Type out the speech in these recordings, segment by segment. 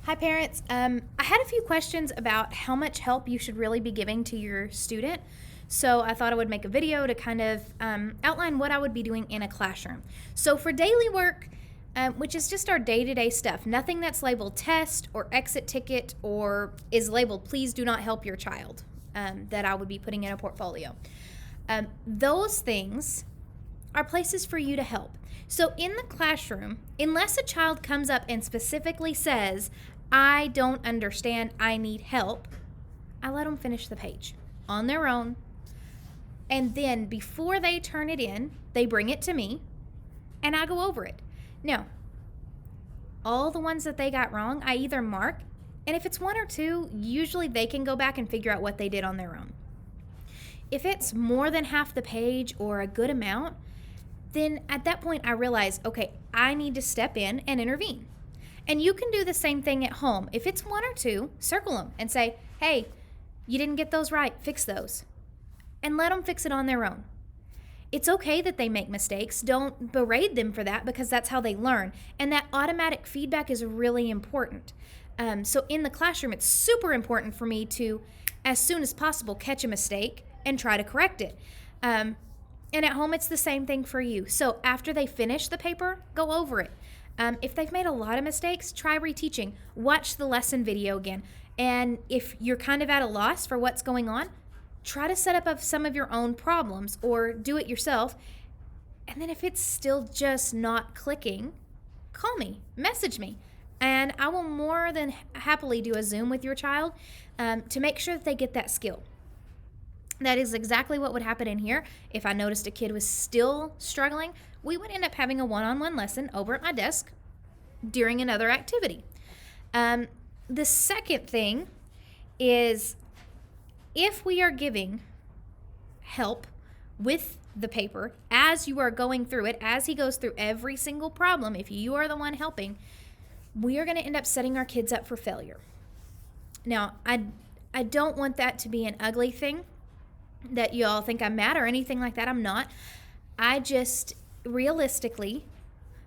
Hi, parents. I had a few questions about how much help you should really be giving to your student. So I thought I would make a video to kind of outline what I would be doing in a classroom. So for daily work, which is just our day-to-day stuff, nothing that's labeled test or exit ticket or is labeled please do not help your child, that I would be putting in a portfolio. Those things are places for you to help. So in the classroom, unless a child comes up and specifically says, I don't understand, I need help, I let them finish the page on their own. And then before they turn it in, they bring it to me and I go over it. Now, all the ones that they got wrong, I either mark, and if it's one or two, usually they can go back and figure out what they did on their own. If it's more than half the page or a good amount, then at that point I realize, okay, I need to step in and intervene. And you can do the same thing at home. If it's one or two, circle them and say, hey, you didn't get those right, fix those. And let them fix it on their own. It's okay that they make mistakes. Don't berate them for that because that's how they learn. And that automatic feedback is really important. So in the classroom, it's super important for me to, as soon as possible, catch a mistake and try to correct it. And at home, it's the same thing for you. So after they finish the paper, go over it. If they've made a lot of mistakes, try reteaching. Watch the lesson video again. And if you're kind of at a loss for what's going on, try to set up some of your own problems or do it yourself. And then if it's still just not clicking, call me, message me. And I will more than happily do a Zoom with your child to make sure that they get that skill. That is exactly what would happen in here. If I noticed a kid was still struggling, we would end up having a one-on-one lesson over at my desk during another activity. The second thing is if we are giving help with the paper as you are going through it, as he goes through every single problem, if you are the one helping, we are going to end up setting our kids up for failure. Now, I don't want that to be an ugly thing, that you all think I'm mad or anything like that. I'm not. I just, realistically,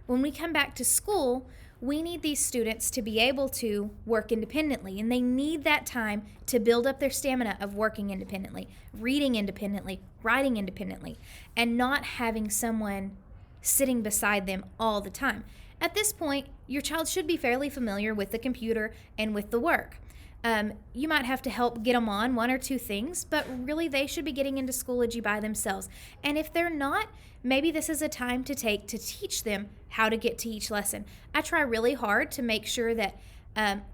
when we come back to school, we need these students to be able to work independently, and they need that time to build up their stamina of working independently, reading independently, writing independently, and not having someone sitting beside them all the time. At this point, your child should be fairly familiar with the computer and with the work. You might have to help get them on one or two things, but really they should be getting into Schoology by themselves. And if they're not, maybe this is a time to take to teach them how to get to each lesson. I try really hard to make sure that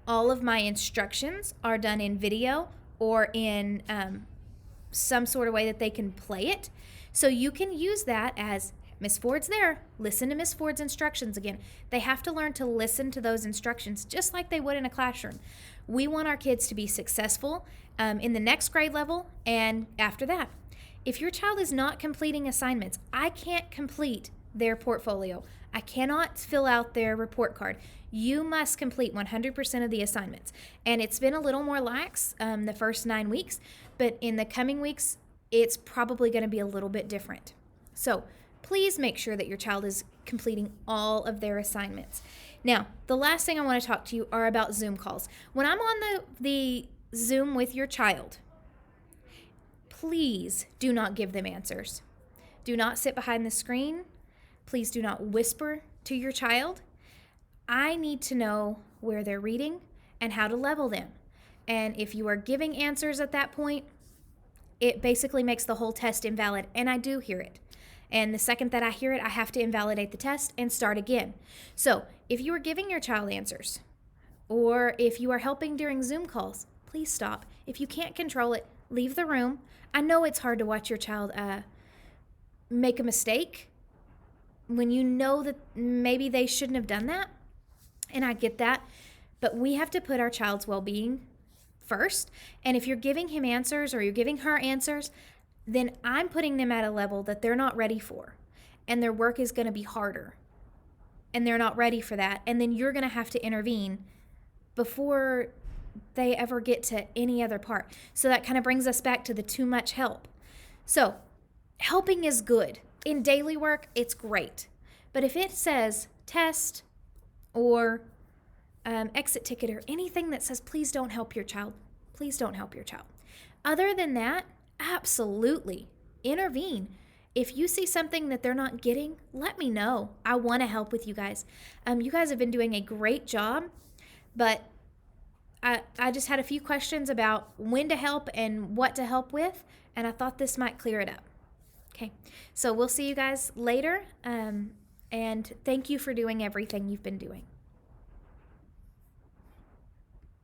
all of my instructions are done in video or in some sort of way that they can play it. So you can use that as Miss Ford's there. Listen to Miss Ford's instructions again. They have to learn to listen to those instructions just like they would in a classroom. We want our kids to be successful in the next grade level and after that. If your child is not completing assignments, I can't complete their portfolio. I cannot fill out their report card. You must complete 100% of the assignments. And it's been a little more lax the first 9 weeks, but in the coming weeks, it's probably going to be a little bit different. So please make sure that your child is completing all of their assignments. Now, the last thing I want to talk to you are about Zoom calls. When I'm on the Zoom with your child, please do not give them answers. Do not sit behind the screen. Please do not whisper to your child. I need to know where they're reading and how to level them. And if you are giving answers at that point, it basically makes the whole test invalid, and I do hear it. And the second that I hear it, I have to invalidate the test and start again. So if you are giving your child answers, or if you are helping during Zoom calls, please stop. If you can't control it, leave the room. I know it's hard to watch your child make a mistake when you know that maybe they shouldn't have done that, and I get that, but we have to put our child's well-being first. And if you're giving him answers or you're giving her answers, then I'm putting them at a level that they're not ready for, and their work is going to be harder, and they're not ready for that, and then you're going to have to intervene before they ever get to any other part. So that kind of brings us back to the too much help. So helping is good. In daily work, it's great. But if it says test or exit ticket or anything that says, please don't help your child. Please don't help your child. Other than that, absolutely intervene. If you see something that they're not getting, let me know. I want to help with you guys. You guys have been doing a great job, but I just had a few questions about when to help and what to help with, and I thought this might clear it up. Okay, so we'll see you guys later, and thank you for doing everything you've been doing.